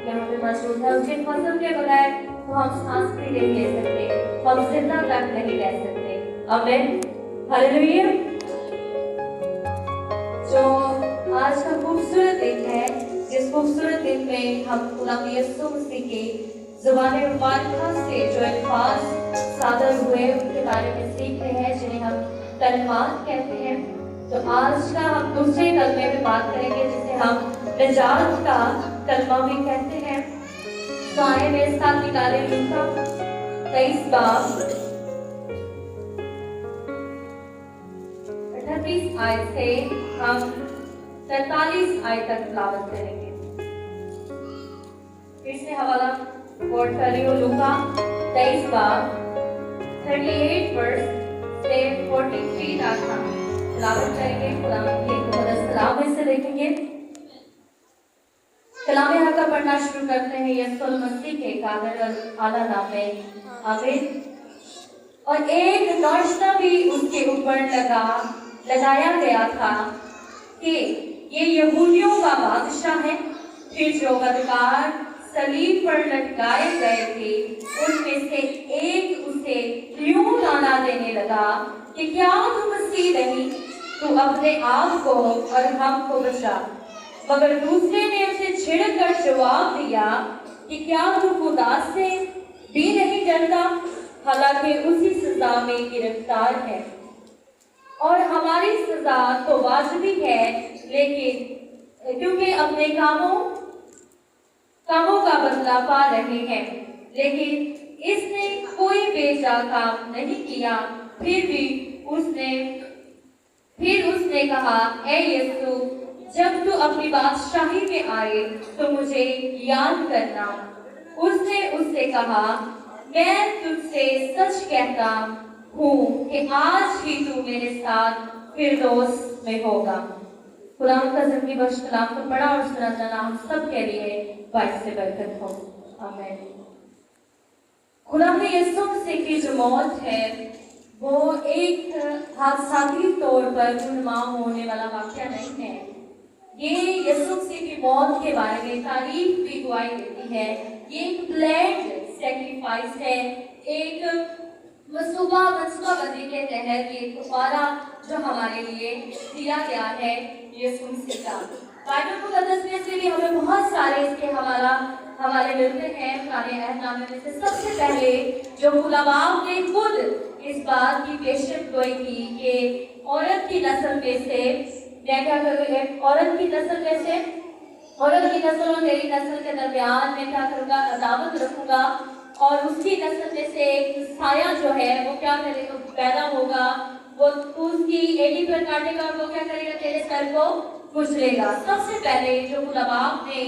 यहाँ पे मौजूद है। उसके फसल के बगैर तो हम सांस भी नहीं ले सकते, हम जिंदा तक नहीं रह सकते। आमीन, हालेलुया। जो आज का खूबसूरत दिन है, इस खूबसूरत दिन में हम खुदा यीशु मसीह के ज़ुबान मुबारका से जो अल्फाज सादर हुए उनके बारे में सीख रहे हैं, जिन्हें हम कलमात कहते हैं। तो आज का हम दूसरे कलमे में बात करेंगे जिसे हम निजात का कलमा भी कहते हैं। तो आए मेरे साथ निकाले लूका 23 बाब 38 आयत से हम 43 आयत तक तिलावत करेंगे। फिर से हवाला कोट कर रही हूँ, लूका 23 बाब 38 वर्स से 43 तक हम तिलावत करेंगे। कलाम के मुक़द्दस कलाम में से देखेंगे। कलाम हक़ का पढ़ना शुरू करते हैं यीशु मसीह के कादर और आला नाम में, आमीन। और एक नौशना भी उसके ऊपर लगाया गया था कि ये यहूदियों का बादशाह है। फिर जो बदकार सलीब पर लटकाए गए थे उनमें से एक उसे यूं ताना देने लगा कि क्या तू मसीह नहीं, तू अपने आप को और हमको बचा। मगर दूसरे ने उसे छिड़क कर जवाब दिया कि क्या तू खुदा से भी नहीं डरता, हालांकि उसी सजा में गिरफ्तार है और हमारी सजा तो वाजिबी है, लेकिन क्योंकि अपने कामों का बदला पा रहे हैं। लेकिन इसने कोई बेजा काम नहीं किया। फिर उसने कहा, ऐ यीशु, जब तू अपनी बादशाही में आए तो मुझे याद करना। उसने उससे कहा, मैं तुझसे सच कहता हूँ कि आज ही तू मेरे साथ फिरदौस में होगा। कुरान का ज़िंदगी बख्श कलाम को पढ़ा और सुना जाना हम सब के लिए बाइस से बरकत हो, आमीन। खुदा में यीशु मसीह की जो मौत है वो एक हादसाती तौर पर रुनुमा होने वाला वाक़या नहीं है। ये यीशु मसीह की मौत के बारे में तारीख भी गवाही देती है। ये एक प्लेन्ड सैक्रिफाइस है, एक मंसूबाबंदी के तहत ये कफारा जो हमारे लिए दिया गया है यीशु मसीह का। बाइबल मुक़द्दस में से भी हमें बहुत सारे इसके हवाले मिलते हैं। पुराने अहदनामे में से सबसे पहले जो खुदा बाप ने खुद इस बात की पेशकश की कि औरत की नस्ल में से मैं क्या करूँगा, औरत की नस्ल और मेरी नस्ल के दरमियान मैं क्या करूँगा, अदावत रखूँगा और उसकी नस्ल में से एक साया जो है वो क्या करेगा, पैदा होगा, वो उसकी एड़ी पर काटेगा और वो क्या करेगा, तेरे सर को कुचलेगा। सबसे पहले जो खुदा बाप ने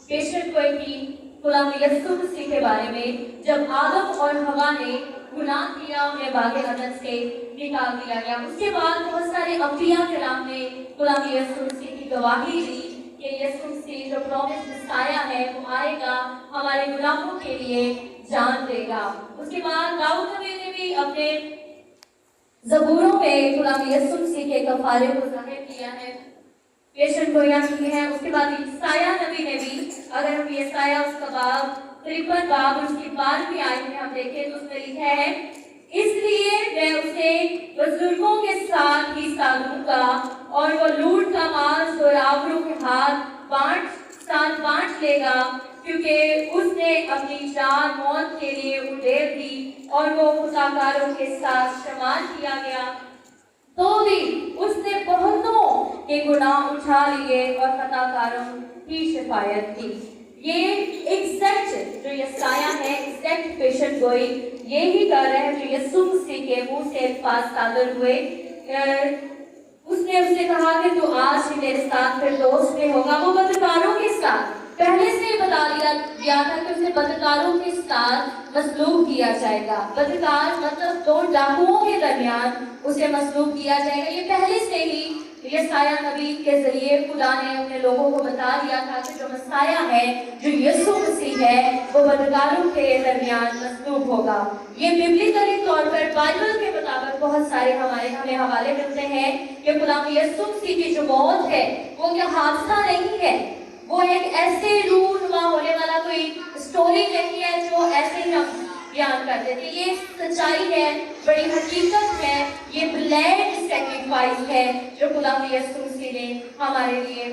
पेशकश की खुदा यीशु मसीह के बारे में, जब आदम और हवा ने गुनाह किया, उन्हें बागे अदन से निकाल दिया गया। उसके बाद बहुत सारे अंबिया किराम ने खुदा यीशु मसीह की गवाही दी कि यीशु मसीह जो प्रॉमिस मसाया है वो आएगा, हमारे गुनाहों के लिए जान देगा। उसके बाद दाऊद नबी ने भी अपने ज़बूरों में खुदा यीशु मसीह के कफारे को ज़ाहिर किया है, पेशेंट गोया की है। उसके बाद यसाया नबी ने भी, अगर हम यसाया उसका बाब 53 बाब उसकी 12वीं आयत में हम देखें तो उसमें लिखा है, इसलिए मैं उसे बुजुर्गों के साथ हिस्सा दूंगा और वो लूट का मांस और आवरों के साथ बांट लेगा, क्योंकि उसने अपनी जान मौत के लिए उड़ेल दी और वो खुदाकारों के साथ शमाल किया गया, तो भी उसने बहुतों के गुनाह उठा लिए और खताकारों की शिफायत की। ये एग्जैक्ट जो यसाया है, एग्जैक्ट पेशेंट गोई यही कर रहे हैं जो यीशु मसीह के मुंह से अल्फाज सादर हुए। उसने उससे कहा कि तू आज ही मेरे साथ फिरदौस में होगा। वो बदकारों के साथ पहले से ही बता दिया था कि उसे बदकारों के साथ मसलूब किया जाएगा। बदकार मतलब दो डाकुओं के दरमियान उसे मसलूब किया जाएगा। ये पहले से ही यसाया नबी के जरिए खुदा ने अपने लोगों को बता दिया था कि जो मसाया है, जो यीशु मसीह है, वो बदकारों के दरमियान मसलूब होगा। ये बिब्लिकली तौर पर बाइबल के मुताबिक बहुत सारे हमें हवाले मिलते हैं कि खुदा यीशु मसीह की जो मौत है वो क्या हादसा नहीं है, वो एक ऐसे रूह नुमा होने वाला कोई स्टोरी नहीं है जो ऐसे ही हम बयान कर देते। ये सच्चाई है, बड़ी हकीकत है, ये ब्लेड सैक्रिफाइस है जो खुदा यीशु मसीह ने हमारे लिए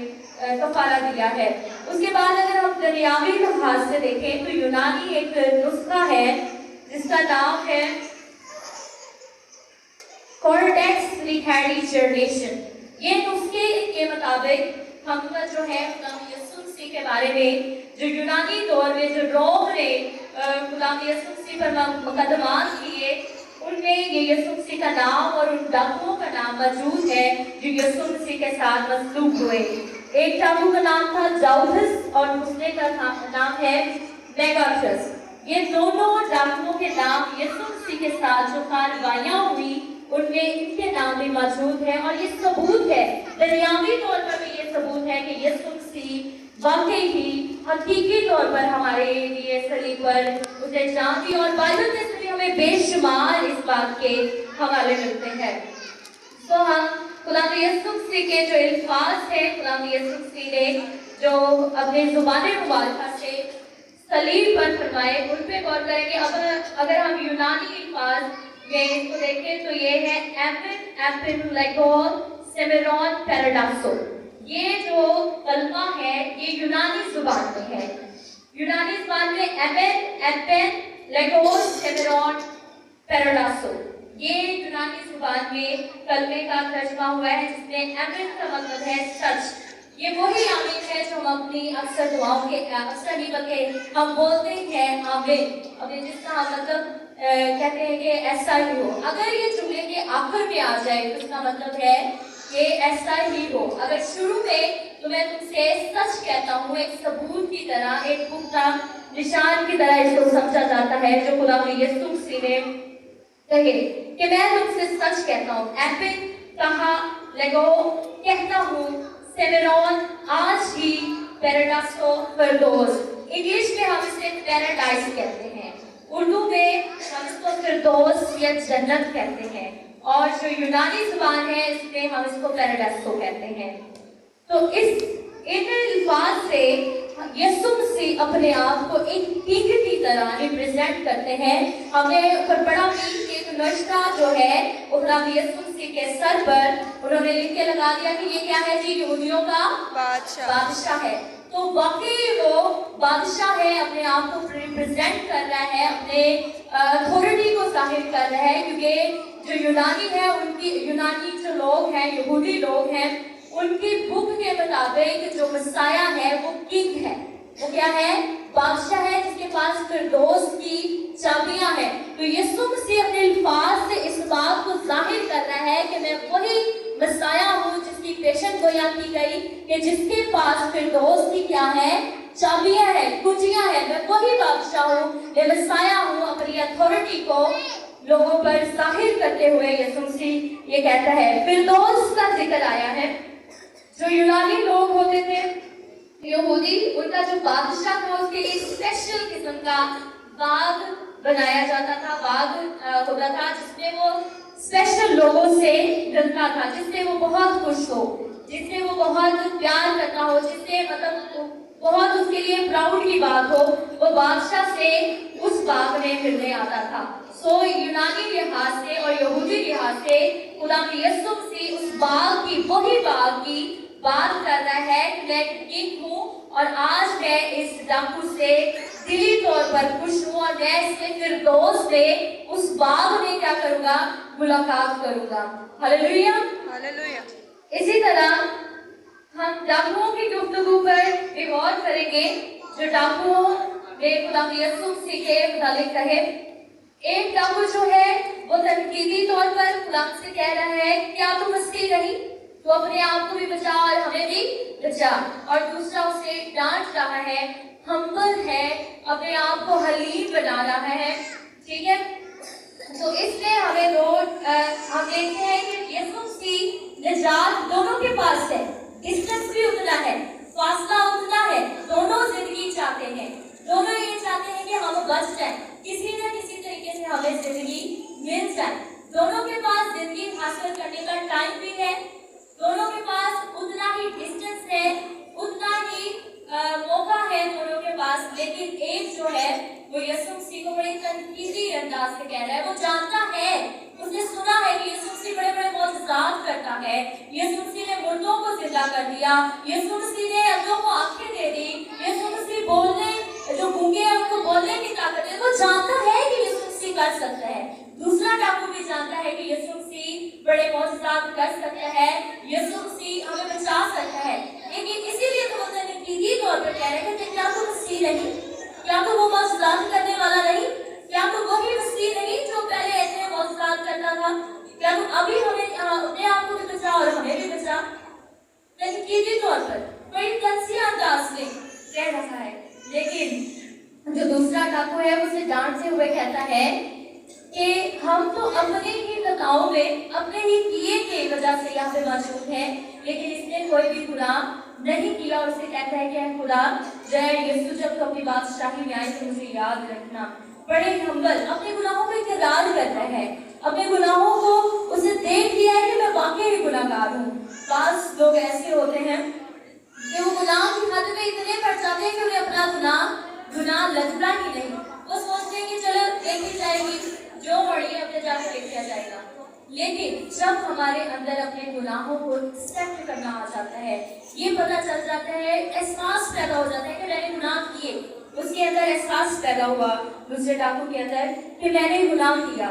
कफारा दिया है। उसके बाद अगर हम दुनियावी लिहाज से देखें तो यूनानी एक नुस्खा है जिसका नाम है कॉर्डेक्स रिहैडिचर्नेशन। ये नुस्खे के मुताबिक हमका जो है खुदा यीशु मसीह के बारे में जो यूनानी दौर में जो रोम ने खुदा यीशु मसीह पर मुकदमात किए, उनमें ये यीशु मसीह का नाम और उन डाकुओं का नाम मौजूद है जो यीशु मसीह के साथ मसलूब हुए। एक डाकू का नाम था जाउथस और दूसरे का नाम है मेगाट्रस। ये दोनों डाकुओं के नाम यीशु मसीह के साथ जो कार्रवाइयां हुई उनमें इनके नाम भी मौजूद है। और ये सबूत है, दुनियावी तौर पर भी ये सबूत है कि यीशु मसीह वाकई ही हकीकी तौर पर हमारे लिए सलीब पर उसे जान दी। और बाइबल में से हमें बेशुमार इस बात के हवाले मिलते हैं। तो हम खुदा यीशु मसीह के जो अल्फाज है, खुदा यीशु मसीह ने जो अपने जुबान मुबारक से सलीब पर फरमाए उन पे गौर करेंगे। अगर हम यूनानी अल्फाज में इसको देखें तो ये है एपिन एपिन लेगोन सेमेरॉन पैराडासो। ये जो कलमा है ये यूनानी जुबान में है। यूनानी जुबान में एपिन एपिन लेगोन सेमेरॉन पैराडासो, ये यूनानी जुबान में कलमे का तर्जुमा हुआ है जिसमें एपिन का मतलब है सच। ये वही आमीन है जो हम अपनी अक्सर दुआओं के अक्सर नहीं बल्कि हम बोलते हैं आमीन, अभी जिसका हम मतलब कहते हैं कि ऐसा ही हो। अगर ये जुमले के आखिर में आ जाए तो इसका मतलब है कि ऐसा ही हो। अगर शुरू में तो मैं तुमसे सच कहता हूँ, एक सबूत की तरह, एक पुख्ता निशान की तरह इसको समझा जाता है जो खुदा यीशु मसीह ने कहे कि मैं तुमसे सच कहता हूँ। एपिन कहा, लेगो कहता हूँ, सेमेरॉन आज ही, पैराडाइसो फिरदौस। इंग्लिश में हम इसे पैराडाइस कहते हैं, उर्दू में हम इसको फिरदौस या जन्नत कहते हैं, और जो यूनानी जुबान है इसमें हम इसको पैराडाइसो कहते हैं। तो इन अल्फाज से यीशु मसीह अपने आप को एक किंग की तरह रिप्रेजेंट करते हैं। हमने ऊपर पढ़ा भी कि एक नक्शा जो है खुदा यीशु मसीह के सर पर उन्होंने लिख के लगा दिया कि ये क्या है जी, यहूदियों का बादशाह है। तो वाकई वो बादशाह है, अपने आप को रिप्रेजेंट कर रहा है, अपने अथॉरिटी को जाहिर कर रहा है, क्योंकि जो यूनानी है उनकी यूनानी जो लोग हैं, यहूदी लोग हैं, उनकी बुक के मुताबिक जो मसाया है वो किंग है। वो क्या है? बादशाह है जिसके पास फिरदौस की चाबियां हैं। तो यीशु मसीह अपने अल्फाज से इस बात को जाहिर कर रहा है कि मैं वही मसाया हूँ जिसकी पेशन गोया की गई कि जिसके पास फिरदौस की क्या है? चाबियां हैं, कुंजियां हैं। मैं वही बादशाह हूँ, मैं मसाया हूँ। अपनी अथॉरिटी को लोगों पर जाहिर करते हुए यीशु मसीह ये कहता है। फिरदौस का जिक्र आया है। जो यूनानी लोग होते थे यहूदी, उनका जो बादशाह था उसके एक स्पेशल किस्म का बाग बनाया जाता था, बाग होता था जिसमें वो स्पेशल लोगों से मिलता था, जिससे वो बहुत खुश हो, जिससे वो बहुत प्यार करता हो, जिससे मतलब बहुत उसके लिए प्राउड की बात हो, वो बादशाह से उस बाग में मिलने आता था। सो यूनानी लिहाज से और यहूदी लिहाज से खुदा यीशु मसीह उस बाग की, वही बाग की बात कर रहा है कि मैं किंग हूँ और आज मैं इस डाकू से दिली तौर पर खुश हूँ और मैं इसके फिरदौस में उस बाग में क्या करूँगा? मुलाकात करूँगा। Hallelujah, hallelujah. इसी तरह हम डाकुओं की गुफ्तगू पर भी गौर करेंगे जो डाकुओं ने खुदा यीशु मसीह के मुतालिक कहे। एक डाकू जो है वो तनकीदी तौर पर खुदा से कह रहा है क्या तू मसीह नहीं, तो अपने आप को भी बचा और हमें भी बचा। और दूसरा उसे डांट रहा है, हम्बल है, अपने आप को हलीम बना रहा है। ठीक है, तो इसलिए हमें हम देखते हैं कि यीशु मसीह निजात दोनों के पास है, डिस्टेंस भी उतना है, फासला उतना है, दोनों जिंदगी चाहते हैं, दोनों ये चाहते हैं कि हम बच जाए, किसी न किसी तरीके से हमें जिंदगी मिल जाए। दोनों के पास जिंदगी हासिल करने का टाइम भी है, दोनों के पास उतना ही डिस्टेंस है, उतना ही मौका है दोनों के पास से कह रहा है। वो जानता है, उसने सुना है कि यीशु मसीह बड़े बड़े मौजज़ात करता है। यीशु मसीह ने मुर्दों को जिंदा कर दिया, यीशु मसीह ने अंधों को आंखें दे दी, यीशु मसीह बोलने, जो गूंगे हैं उनको बोलने की ताकत है। वो जानता है कि यीशु मसीह कर सकता है। दूसरा डाकू भी जानता है कि यीशु मसीह बड़े मौजज़ात कर सकता है, यीशु मसीह हमें बचा सकता है। लेकिन इसीलिए तो उसने नतीजी तौर पर कह रहे हैं कि क्या तो मसीह नहीं, क्या तो वो मौजज़ात करने वाला नहीं, क्या तो वही मसीह नहीं जो पहले ऐसे मौजज़ात करता था, क्या तो अभी हमें अपने आप को भी बचा और हमें भी बचा। नतीजी तौर पर बड़ी कंसिया अंदाज में कह रहा है। लेकिन जो दूसरा डाकू है उसे डांटते हुए कहता है कि हम तो अपने ही खताओं में, अपने ही किए के वजह से यहाँ पे मौजूद हैं, लेकिन इसने कोई भी गुनाह नहीं किया। और उसे कहता है कि खुदा जय यीशु, जब तो अपनी बादशाही में आए तो मुझे याद रखना। बड़े हम्बल अपने गुनाहों को इकरार करता है, अपने गुनाहों को उसे देख लिया है कि मैं वाकई ही गुनाहगार हूँ। बास लोग ऐसे होते हैं कि वो गुनाह की हद में इतने बढ़ जाते हैं कि उन्हें अपना गुनाह लगता ही नहीं। वो सोचते हैं कि चलो देखी जाएगी, जो बड़ी है अपने जाकर देख लिया जाएगा। लेकिन जब हमारे अंदर अपने गुनाहों को एक्सेप्ट करना आ जाता है, ये पता चल जाता है, एहसास पैदा हो जाता है कि मैंने गुनाह किए, उसके अंदर एहसास पैदा हुआ दूसरे डाकू के अंदर कि मैंने गुनाह किया,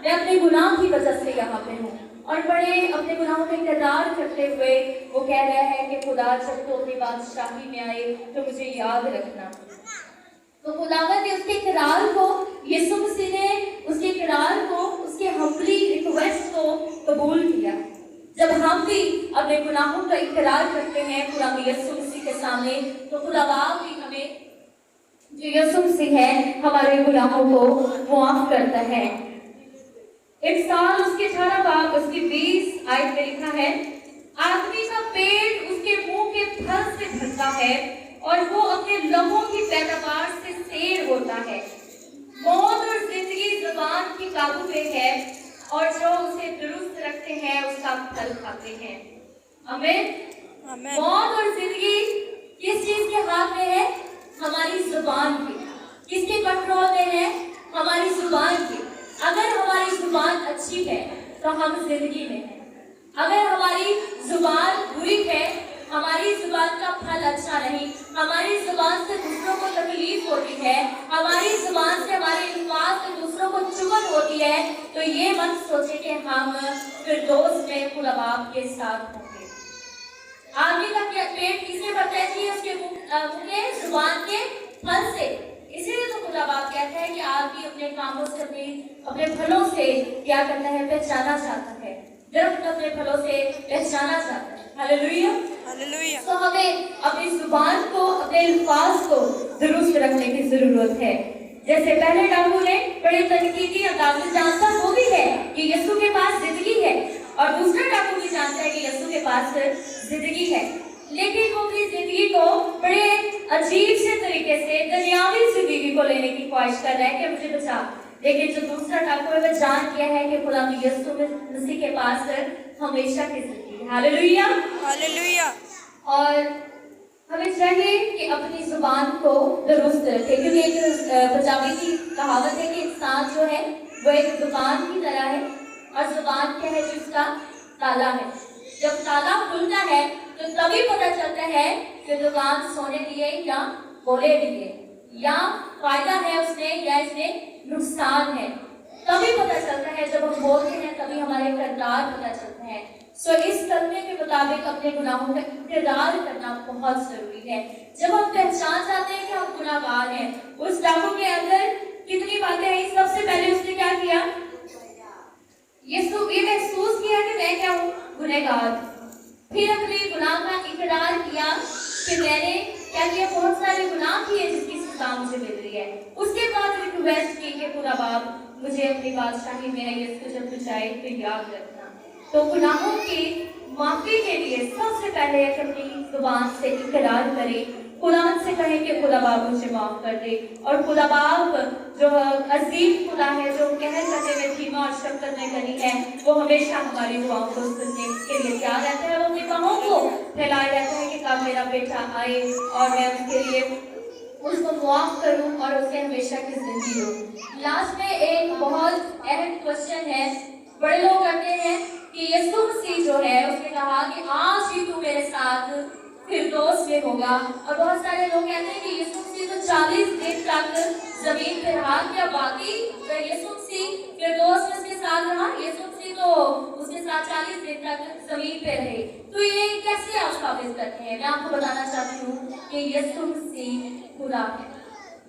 मैं अपने गुनाह की वजह से यहाँ पे हूँ। और बड़े अपने गुनाहों का इकरार करते हुए वो कह रहा है कि खुदा जब तो अपनी बादशाही में आए तो मुझे याद रखना। तो खुदावंद ने उसके इकरार को, यीशु मसीह ने उसके इकरार को, उसके हम्बली रिक्वेस्ट को कबूल किया। जब हम भी अपने गुनाहों का इकरार करते हैं खुदा यीशु मसीह के सामने, तो खुदा बाप भी हमें, जो यीशु मसीह है, हमारे गुनाहों को माफ करता है। एक साल उसके 18 बाब उसकी 20 आयत में लिखा है, आदमी का पेट उसके मुंह के फल से भरता है और वो अपने लबों की पैदावार से शेर होता है। मौत और जिंदगी जुबान की काबू में है और जो उसे दुरुस्त रखते हैं उसका फल खाते हैं। आमीन। मौत और जिंदगी किस चीज के हाथ में है? हमारी जुबान के। किसके कंट्रोल में है? हमारी जुबान की। अगर हमारी जुबान अच्छी है तो हम जिंदगी में हैं। अगर हमारी जुबान बुरी है, हमारी जुबान का फल अच्छा नहीं, हमारी जुबान से दूसरों को तकलीफ होती है, हमारी जुबान से, हमारे अल्फाज से दूसरों को चुभन होती है, तो ये मत सोचे कि हम फिरदौस में खुदा बाप के साथ होंगे। आदमी का पेट किससे भरता है? उसके मुंह के, जुबान के फल से। इसीलिए तो खुदा बाप कहता है कि आदमी अपने कामों से, अपने फलों से क्या करता है? पहचाना जाता है। दरख्त अपने फलों से पहचाना जाता है। Hallelujah, hallelujah. तो हमें अपनी जुबान को, अपने अल्फाज को दुरुस्त रखने की जरूरत है। जैसे पहले डाकू ने बड़े तनकीदी अंदाज से जानता वो भी है कि यीशु के पास जिंदगी है, और दूसरा डाकू भी जानता है कि यीशु के पास जिंदगी है, लेकिन वो अपनी जिंदगी को बड़े अजीब से तरीके से, दुनियावी जिंदगी को लेने की ख्वाहिश कर रहा है कि मुझे बचा। लेकिन जो दूसरा डाकू है वह जान गया है कि खुदा यीशु मसीह के पास हमेशा की जिंदगी है। Hallelujah, hallelujah. और हमें चाहिए कि अपनी जुबान को दुरुस्त रखें, क्योंकि एक पंजाबी की कहावत है कि इंसान जो है वो एक दुकान की तरह है, और जुबान क्या है? जिसका ताला है। जब ताला खुलता है तो तभी पता चलता है कि दुकान सोने की है या बोले भी है, या फायदा है उसने या इसमें नुकसान है। तभी पता चलता है जब हम बोलते हैं, तभी हमारे किरदार पता चलते हैं। सो इस कलमे के मुताबिक अपने गुनाहों का इकरार करना बहुत जरूरी है। जब हम पहचान जाते हैं कि हम गुनाहगार हैं, उस डाकू के अंदर कितनी बातें हैं। सबसे पहले उसने क्या किया? ये महसूस किया कि मैं क्या हूँ? गुनहगार। फिर अपने गुनाह का इकरार किया कि मैंने क्या किया? बहुत सारे गुनाह किए जिसकी सजा मुझे मिल रही है। उसके बाद रिक्वेस्ट की कि खुदा बाप मुझे अपनी बादशाही में यीशु जब तू चाहे तो याद रखना। तो गुनाहों की माफी के लिए सबसे पहले अपनी जुबान से इकरार करें, खुदा से कहें कि खुदा बाप मुझे माफ कर दे। और खुदा बाप जो अजीम खुदा है, जो कहर करने में धीमा और शक्कर में करी है, वो हमेशा हमारी दुआओं को सुनने के लिए तैयार रहता है। वो अपनी बाहों को फैलाए रहता है कि कब मेरा बेटा आए और मैं उसके लिए اس کو معاف کروں اور اسے ہمیشہ کی زندگی دوں۔ لاسٹ میں ایک بہت اہم کوشچن ہے، بڑے لوگ کرتے ہیں کہ یسوع مسیح جو ہے اس نے کہا کہ آج ہی تو میرے ساتھ فردوس میں ہوگا، اور بہت سارے لوگ کہتے ہیں کہ یسوع مسیح تو 40 دن تک زمین پہ رہا، کیا باقی یسوع مسیح فردوس میں اس کے ساتھ رہا؟ یسوع مسیح تو اس کے ساتھ 40 دن تک زمین پہ رہے، تو یہ کیسے آپ ثابت کرتے ہیں؟ میں آپ کو بتانا چاہتی ہوں کہ یسوع مسیح خدا ہے،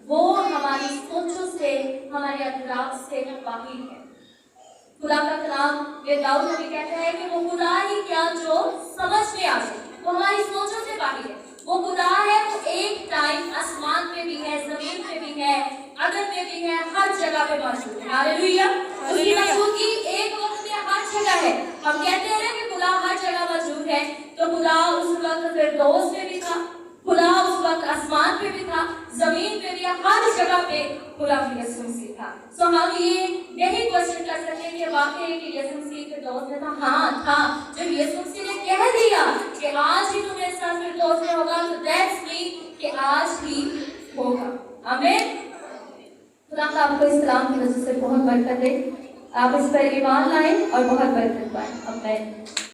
وہ ہماری سوچوں سے، ہمارے ادراک سے باہر ہے۔ خدا کا کلام داؤد نبی کہتا ہے کہ وہ خدا ہی کیا جو سمجھ میں آ جائے، وہ ہماری سوچوں سے باہر ہے، وہ خدا ہے، وہ ایک ٹائم آسمان پہ بھی ہے، زمین پہ بھی ہے، عدن میں بھی ہے، ہر جگہ پہ موجود ہے۔ ہاللیلویا! اس کی موجودگی ایک وقت میں ہر جگہ ہے۔ ہم کہتے ہیں کہ خدا ہر جگہ موجود ہے، تو خدا اس وقت فردوس میں بھی تھا، خدا اس وقت آسمان پہ بھی تھا، زمین پہ بھی، ہر جگہ پہ خدا یسوع مسیح تھا۔ سو ہم یہ نہیں کوشچن کر سکتے کہ واقعی کہ یسوع مسیح فردوس میں تھا، ہاں تھا۔ جب یسوع مسیح نے کہہ دیا کہ آج ہی تم میرے ساتھ فردوس میں ہوگا، تو دیٹس مین کہ آج ہی ہوگا۔ آمین۔ خدا آپ کو اس کلام کی وجہ سے بہت برکت دے، آپ اس پر ایمان لائیں اور بہت برکت پائیں۔ آمین۔